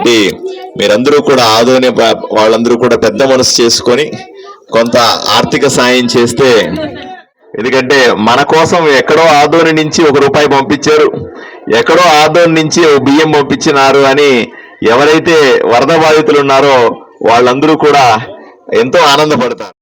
కాబట్టి మీరందరూ కూడా ఆదోని వాళ్ళందరూ కూడా పెద్ద మనసు చేసుకొని కొంత ఆర్థిక సాయం చేస్తే, ఎందుకంటే మన కోసం ఎక్కడో ఆదోని నుంచి ₹1 పంపించారు, ఎక్కడో ఆదోని నుంచి బియ్యం పంపించినారు అని ఎవరైతే వరద బాధితులు ఉన్నారో వాళ్ళందరూ కూడా ఎంతో ఆనందపడతారు.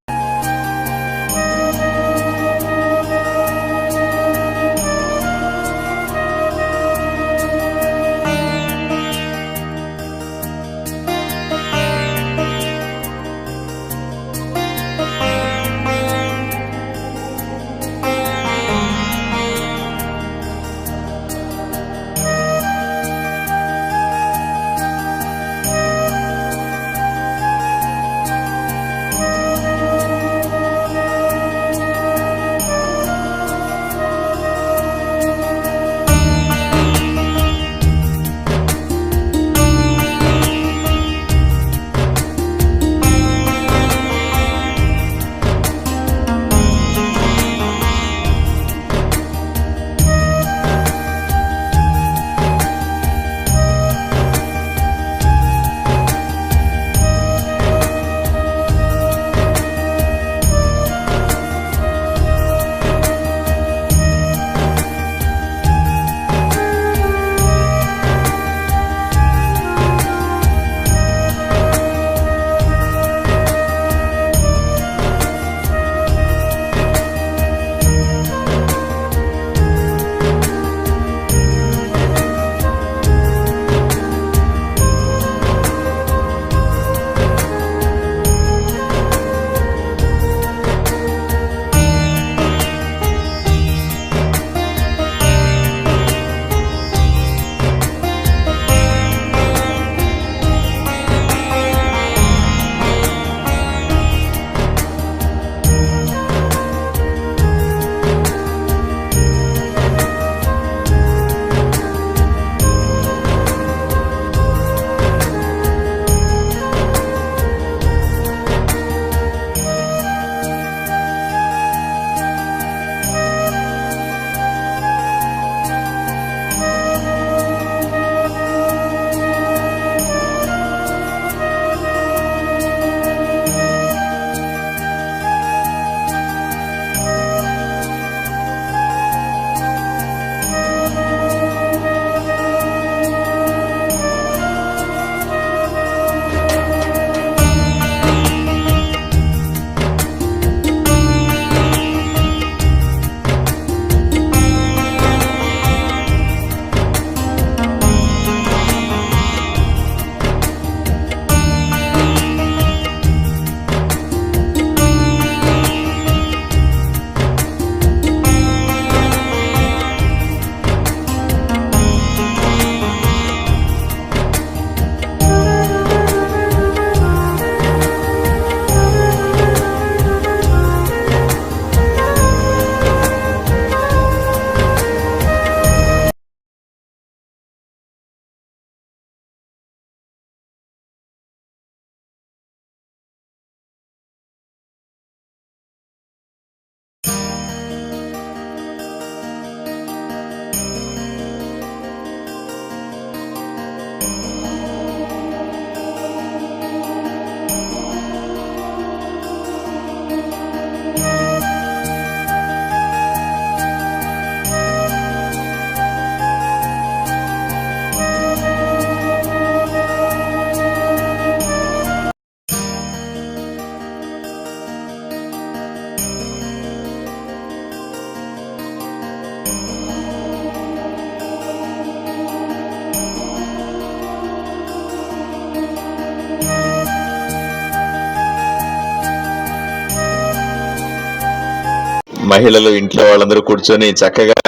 మహిళలు ఇంట్లో వాళ్ళందరూ కూర్చొని చక్కగా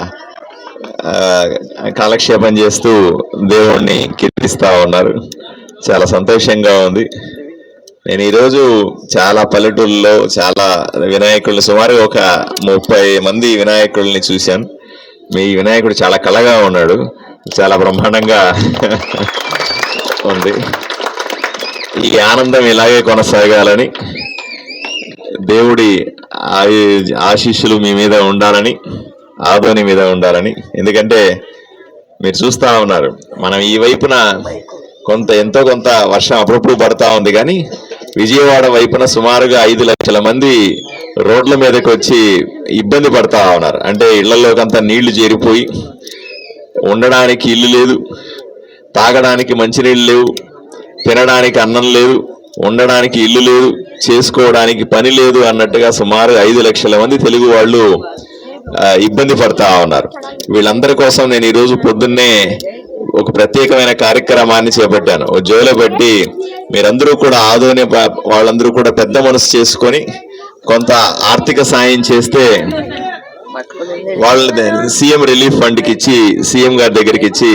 కాలక్షేపం చేస్తూ దేవుణ్ణి కీర్తిస్తూ ఉన్నారు. చాలా సంతోషంగా ఉంది. నేను ఈరోజు చాలా పల్లెటూళ్ళలో చాలా వినాయకుల్ని, సుమారు ఒక 30 మంది వినాయకుల్ని చూశాను. మీ వినాయకుడు చాలా కళగా ఉన్నాడు, చాలా బ్రహ్మాండంగా ఉంది. ఈ ఆనందం ఇలాగే కొనసాగాలని, దేవుడి ఆశీస్సులు మీ మీద ఉండాలని, ఆదోని మీద ఉండాలని. ఎందుకంటే మీరు చూస్తూ ఉన్నారు, మనం ఈ వైపున ఎంతో కొంత వర్షం అప్పుడప్పుడు పడతా ఉంది, కానీ విజయవాడ వైపున సుమారుగా 5 లక్షల మంది రోడ్ల మీదకి వచ్చి ఇబ్బంది పడతా ఉన్నారు. అంటే ఇళ్లలోకంతా నీళ్లు చేరిపోయి ఉండడానికి ఇల్లు లేదు, తాగడానికి మంచినీళ్ళు లేవు, తినడానికి అన్నం లేదు, ఉండడానికి ఇల్లు లేదు, చేసుకోవడానికి పని లేదు అన్నట్టుగా సుమారు 5 లక్షల మంది తెలుగు వాళ్ళు ఇబ్బంది పడతా ఉన్నారు. వీళ్ళందరి కోసం నేను ఈరోజు పొద్దున్నే ఒక ప్రత్యేకమైన కార్యక్రమాన్ని చేపట్టాను. జోలో పెట్టి మీరందరూ కూడా ఆదోని వాళ్ళందరూ కూడా పెద్ద మనసు చేసుకొని కొంత ఆర్థిక సాయం చేస్తే వాళ్ళని సీఎం రిలీఫ్ ఫండ్కి ఇచ్చి సీఎం గారి దగ్గరికి ఇచ్చి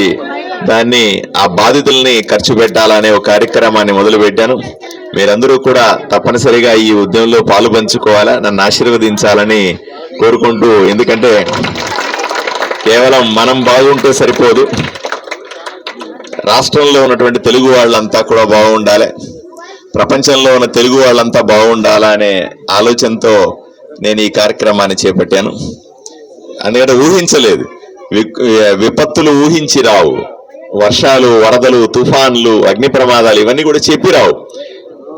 దాన్ని ఆ బాధితుల్ని ఖర్చు పెట్టాలనే ఒక కార్యక్రమాన్ని మొదలు పెట్టాను. మీరందరూ కూడా తప్పనిసరిగా ఈ ఉద్యమంలో పాలు పంచుకోవాలా, నన్ను ఆశీర్వదించాలని కోరుకుంటూ, ఎందుకంటే కేవలం మనం బాగుంటే సరిపోదు, రాష్ట్రంలో ఉన్నటువంటి తెలుగు వాళ్ళంతా కూడా బాగుండాలి, ప్రపంచంలో ఉన్న తెలుగు వాళ్ళంతా బాగుండాలా అనే ఆలోచనతో నేను ఈ కార్యక్రమాన్ని చేపట్టాను. అందుకంటే ఊహించలేదు, విపత్తులు ఊహించి రావు, వర్షాలు, వరదలు, తుఫాన్లు, అగ్ని ప్రమాదాలు ఇవన్నీ కూడా చెప్పి రావు.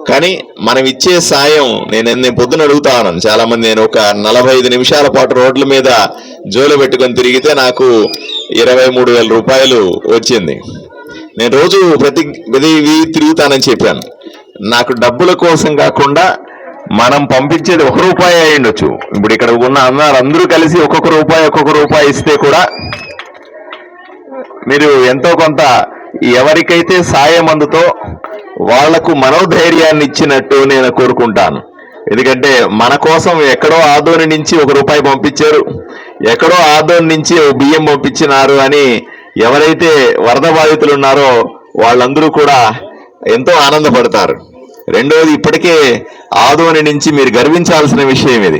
కానీ మనం ఇచ్చే సాయం నేను పొద్దున అడుగుతా ఉన్నాను చాలా మంది. నేను ఒక 45 నిమిషాల పాటు రోడ్ల మీద జోలు పెట్టుకొని తిరిగితే నాకు 23,000 రూపాయలు వచ్చింది. నేను రోజు ప్రతి తిరుగుతానని చెప్పాను. నాకు డబ్బుల కోసం కాకుండా మనం పంపించేది 1 రూపాయి అయి ఉండొచ్చు. ఇప్పుడు ఇక్కడ ఉన్న అందరూ కలిసి ఒక్కొక్క రూపాయి ఇస్తే కూడా మీరు ఎంతో కొంత ఎవరికైతే సాయం అందుతో వాళ్లకు మనోధైర్యాన్ని ఇచ్చినట్టు నేను కోరుకుంటాను. ఎందుకంటే మన కోసం ఎక్కడో ఆదోని నుంచి 1 రూపాయి పంపించారు, ఎక్కడో ఆదోని నుంచి బియ్యం పంపించినారు అని ఎవరైతే వరద బాధితులు ఉన్నారో వాళ్ళందరూ కూడా ఎంతో ఆనందపడతారు. రెండోది, ఇప్పటికే ఆదోని నుంచి మీరు గర్వించాల్సిన విషయం ఇది.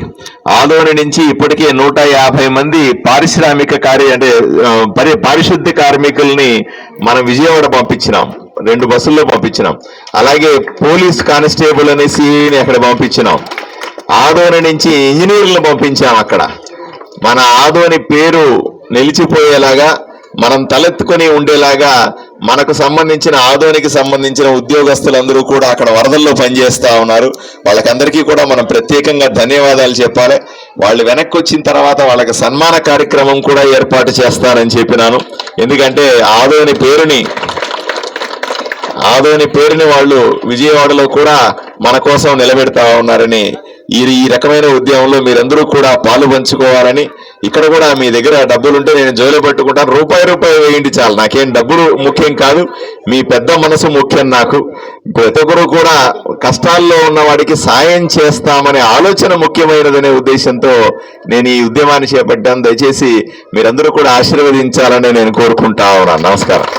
ఆదోని నుంచి ఇప్పటికే 150 మంది పారిశుద్ధ్య కార్మికుల్ని మనం విజయవాడ పంపించినాం, 2 బస్సుల్లో పంపించినాం. అలాగే పోలీస్ కానిస్టేబుల్ అనేసి అక్కడ పంపించినాం. ఆదోని నుంచి ఇంజనీర్లను పంపించాం. అక్కడ మన ఆదోని పేరు నిలిచిపోయేలాగా, మనం తలెత్తుకొని ఉండేలాగా మనకు సంబంధించిన ఆదోనికి సంబంధించిన ఉద్యోగస్తులందరూ కూడా అక్కడ వరదల్లో పనిచేస్తా ఉన్నారు. వాళ్ళకందరికీ కూడా మనం ప్రత్యేకంగా ధన్యవాదాలు చెప్పాలి. వాళ్ళు వెనక్కి వచ్చిన తర్వాత వాళ్ళకి సన్మాన కార్యక్రమం కూడా ఏర్పాటు చేస్తానని చెప్పినాను. ఎందుకంటే ఆదోని పేరుని వాళ్ళు విజయవాడలో కూడా మన కోసం నిలబెడతా ఉన్నారని, ఈ రకమైన ఉద్యమంలో మీరందరూ కూడా పాలు పంచుకోవాలని, ఇక్కడ కూడా మీ దగ్గర డబ్బులుంటే నేను జోలో పెట్టుకుంటాను, రూపాయి వేయండి చాలు, నాకేం డబ్బులు ముఖ్యం కాదు, మీ పెద్ద మనసు ముఖ్యం నాకు. ప్రతి ఒక్కరు కూడా కష్టాల్లో ఉన్న వాడికి సాయం చేస్తామనే ఆలోచన ముఖ్యమైనదనే ఉద్దేశంతో నేను ఈ ఉద్యమాన్ని చేపట్టాను. దయచేసి మీరందరూ కూడా ఆశీర్వదించాలని నేను కోరుకుంటా ఉన్నాను. నమస్కారం.